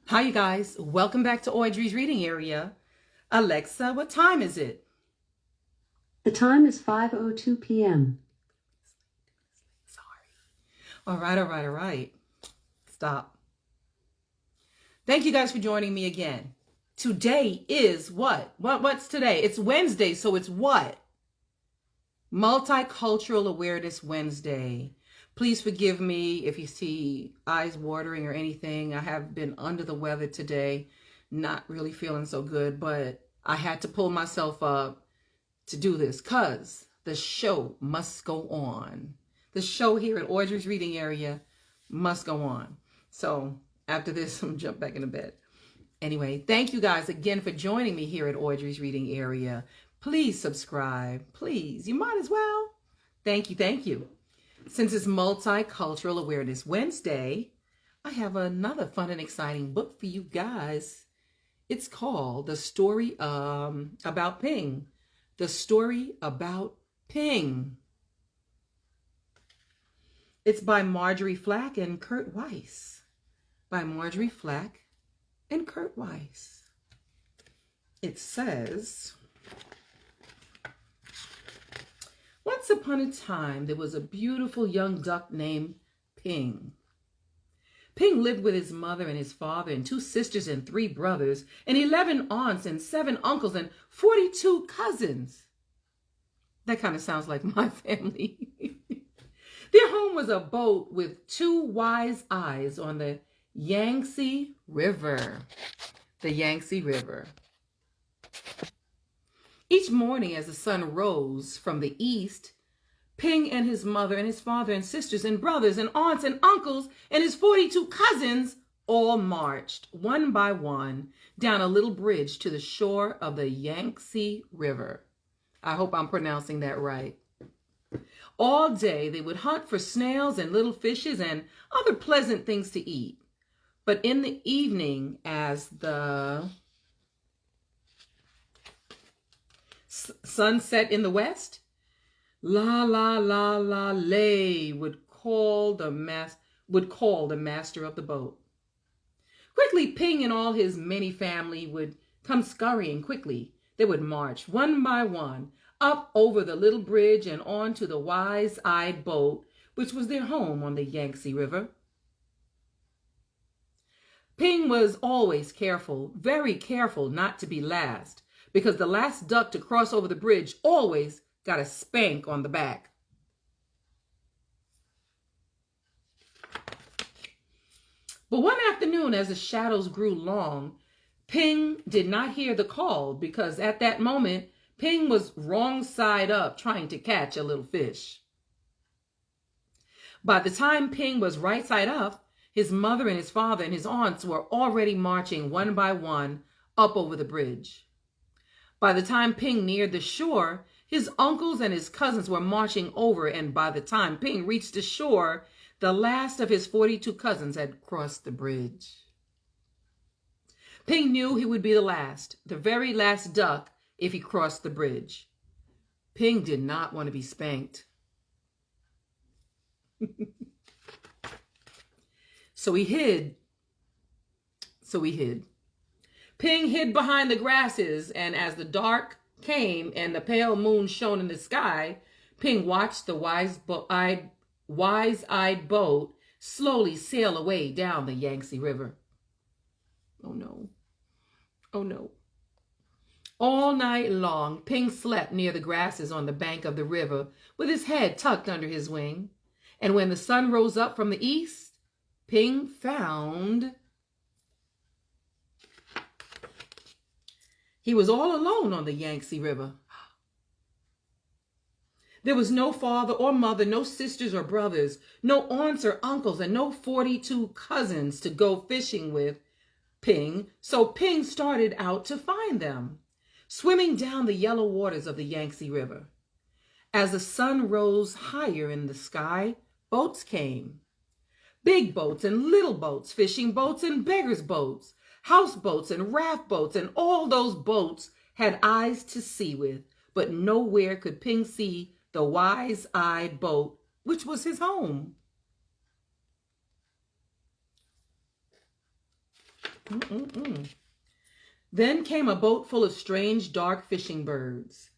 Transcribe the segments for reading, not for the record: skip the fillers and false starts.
Hi, you guys. Welcome back to Audrey's reading area. Alexa, what time is it? The time is 5:02 p.m. Sorry. All right. Stop. Thank you guys for joining me again. Today is what? What's today? It's Wednesday, so it's what? Multicultural Awareness Wednesday. Please forgive me if you see eyes watering or anything. I have been under the weather today, not really feeling so good, but I had to pull myself up to do this because the show must go on. The show here at Audrey's reading area must go on. So after this, I'm gonna jump back into bed. Anyway, thank you guys again for joining me here at Audrey's reading area. Please subscribe. Please, you might as well. Thank you. Since it's Multicultural Awareness Wednesday, I have another fun and exciting book for you guys. It's called The Story About Ping. The Story About Ping. It's by Marjorie Flack and Kurt Weiss. By Marjorie Flack and Kurt Weiss. It says, once upon a time, there was a beautiful young duck named Ping. Ping lived with his mother and his father and 2 sisters and 3 brothers and 11 aunts and 7 uncles and 42 cousins. That kind of sounds like my family. Their home was a boat with 2 wise eyes on the Yangtze River. The Yangtze River. Each morning as the sun rose from the east, Ping and his mother and his father and sisters and brothers and aunts and uncles and his 42 cousins all marched one by one down a little bridge to the shore of the Yangtze River. I hope I'm pronouncing that right. All day they would hunt for snails and little fishes and other pleasant things to eat. But in the evening, as the sun set in the west, la la la la lay would call the master of the boat. Quickly, Ping and all his many family would come scurrying quickly. They would march one by one up over the little bridge and onto the wise-eyed boat, which was their home on the Yangtze River. Ping was always careful, very careful not to be last, because the last duck to cross over the bridge always got a spank on the back. But one afternoon, as the shadows grew long, Ping did not hear the call because at that moment, Ping was wrong side up trying to catch a little fish. By the time Ping was right side up, his mother and his father and his aunts were already marching one by one up over the bridge. By the time Ping neared the shore, his uncles and his cousins were marching over, and by the time Ping reached the shore, the last of his 42 cousins had crossed the bridge. Ping knew he would be the very last duck if he crossed the bridge. Ping did not want to be spanked. So he hid. Ping hid behind the grasses, and as the dark came and the pale moon shone in the sky, Ping watched the wise-eyed boat slowly sail away down the Yangtze River. Oh no. Oh no. All night long, Ping slept near the grasses on the bank of the river with his head tucked under his wing. And when the sun rose up from the east, Ping found he was all alone on the Yangtze River. There was no father or mother, no sisters or brothers, no aunts or uncles, and no 42 cousins to go fishing with Ping. So Ping started out to find them, swimming down the yellow waters of the Yangtze River. As the sun rose higher in the sky, boats came. Big boats and little boats, fishing boats and beggars' boats, houseboats and raft boats, and all those boats had eyes to see with, but nowhere could Ping see the wise-eyed boat, which was his home. Mm-mm-mm. Then came a boat full of strange, dark fishing birds.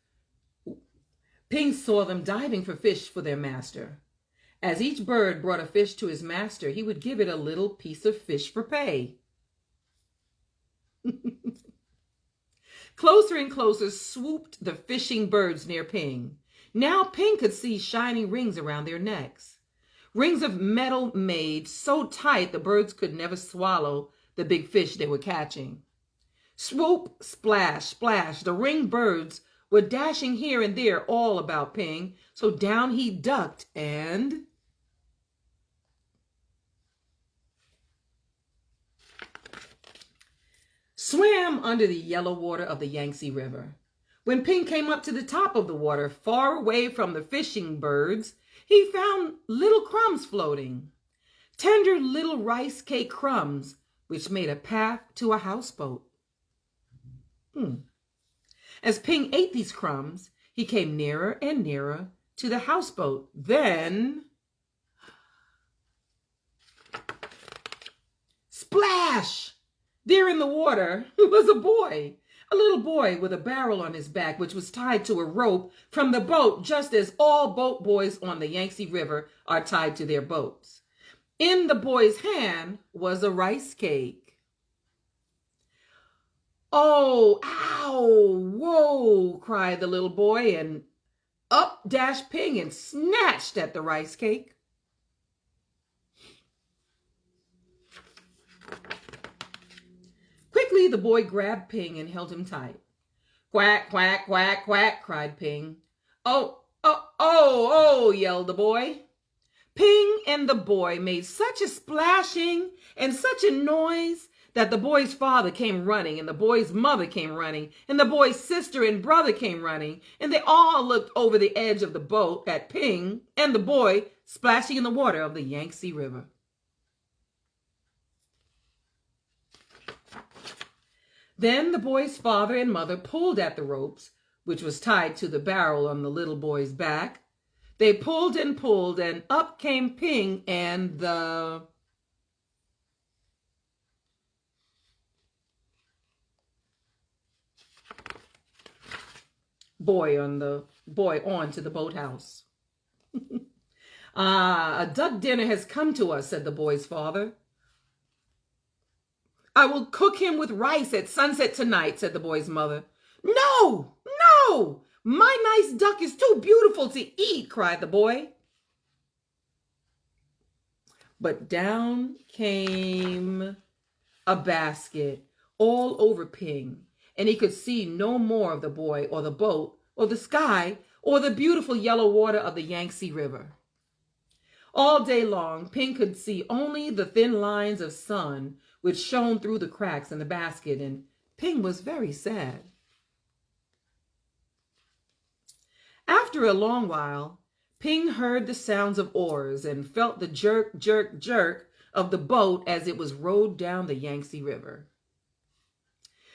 Ping saw them diving for fish for their master. As each bird brought a fish to his master, he would give it a little piece of fish for pay. Closer and closer swooped the fishing birds near Ping. Now Ping could see shining rings around their necks. Rings of metal made so tight the birds could never swallow the big fish they were catching. Swoop, splash, splash, the ringed birds were dashing here and there all about Ping, so down he ducked and... swam under the yellow water of the Yangtze River. When Ping came up to the top of the water, far away from the fishing birds, he found little crumbs floating. Tender little rice cake crumbs, which made a path to a houseboat. As Ping ate these crumbs, he came nearer and nearer to the houseboat. Then... splash! There in the water was a boy, a little boy with a barrel on his back, which was tied to a rope from the boat, just as all boat boys on the Yangtze River are tied to their boats. In the boy's hand was a rice cake. "Oh, ow, whoa," cried the little boy, and up dashed Ping and snatched at the rice cake. Quickly, the boy grabbed Ping and held him tight. "Quack, quack, quack, quack," cried Ping. "Oh, oh, oh, oh," yelled the boy. Ping and the boy made such a splashing and such a noise that the boy's father came running, and the boy's mother came running, and the boy's sister and brother came running, and they all looked over the edge of the boat at Ping and the boy splashing in the water of the Yangtze River. Then the boy's father and mother pulled at the ropes, which was tied to the barrel on the little boy's back. They pulled, and up came Ping and the... boy onto the boathouse. A duck dinner has come to us," said the boy's father. "I will cook him with rice at sunset tonight," said the boy's mother. "No, no, my nice duck is too beautiful to eat," cried the boy. But down came a basket all over Ping, and he could see no more of the boy or the boat or the sky or the beautiful yellow water of the Yangtze River. All day long, Ping could see only the thin lines of sun which shone through the cracks in the basket, and Ping was very sad. After a long while, Ping heard the sounds of oars and felt the jerk, jerk, jerk of the boat as it was rowed down the Yangtze River.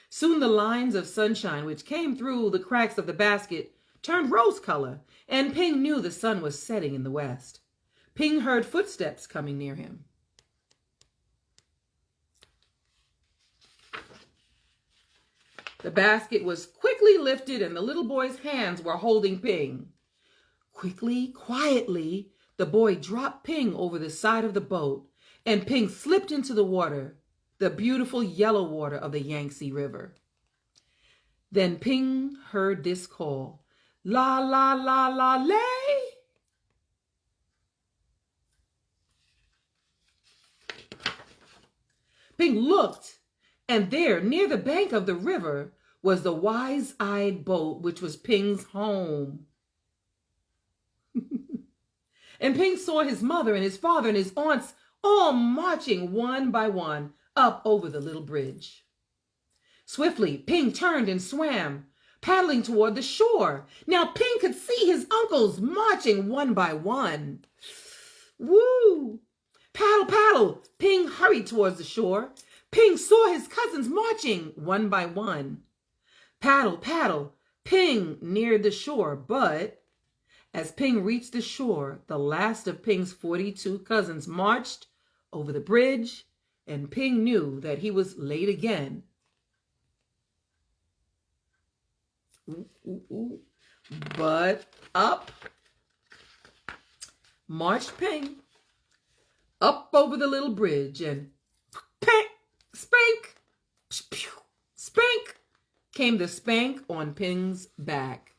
Soon the lines of sunshine which came through the cracks of the basket turned rose color, and Ping knew the sun was setting in the west. Ping heard footsteps coming near him. The basket was quickly lifted, and the little boy's hands were holding Ping. Quickly, quietly, the boy dropped Ping over the side of the boat, and Ping slipped into the water, the beautiful yellow water of the Yangtze River. Then Ping heard this call, "La, la, la, la, lay." Ping looked, and there, near the bank of the river, was the wise-eyed boat, which was Ping's home. And Ping saw his mother and his father and his aunts all marching one by one up over the little bridge. Swiftly, Ping turned and swam, paddling toward the shore. Now Ping could see his uncles marching one by one. Woo! Paddle, paddle! Ping hurried towards the shore. Ping saw his cousins marching one by one. Paddle, paddle! Ping neared the shore, but as Ping reached the shore, the last of Ping's 42 cousins marched over the bridge And Ping knew that he was late again. Ooh, ooh, ooh. But up marched Ping, up over the little bridge, and pank, spank, spank, came the spank on Ping's back.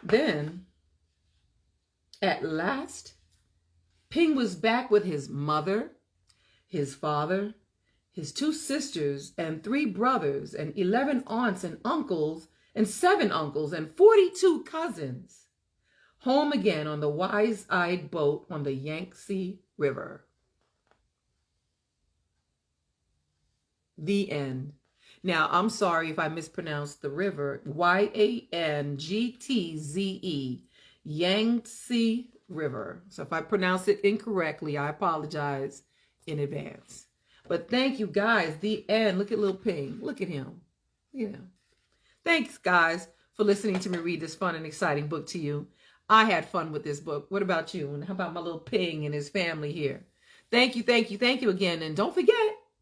Then, at last, Ping was back with his mother, his father, his 2 sisters, and 3 brothers, and 11 aunts and uncles, and 7 uncles, and 42 cousins. Home again on the wise-eyed boat on the Yangtze River. The end. Now, I'm sorry if I mispronounced the river. Yangtze, Yangtze River. So if I pronounce it incorrectly, I apologize in advance. But thank you, guys. The end. Look at little Ping. Look at him. You know. Thanks, guys, for listening to me read this fun and exciting book to you. I had fun with this book. What about you? And how about my little Ping and his family here? Thank you, thank you, thank you again. And don't forget,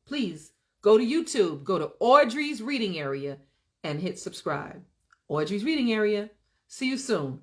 please, go to YouTube, go to Audrey's Reading Area, and hit subscribe. Audrey's Reading Area. See you soon.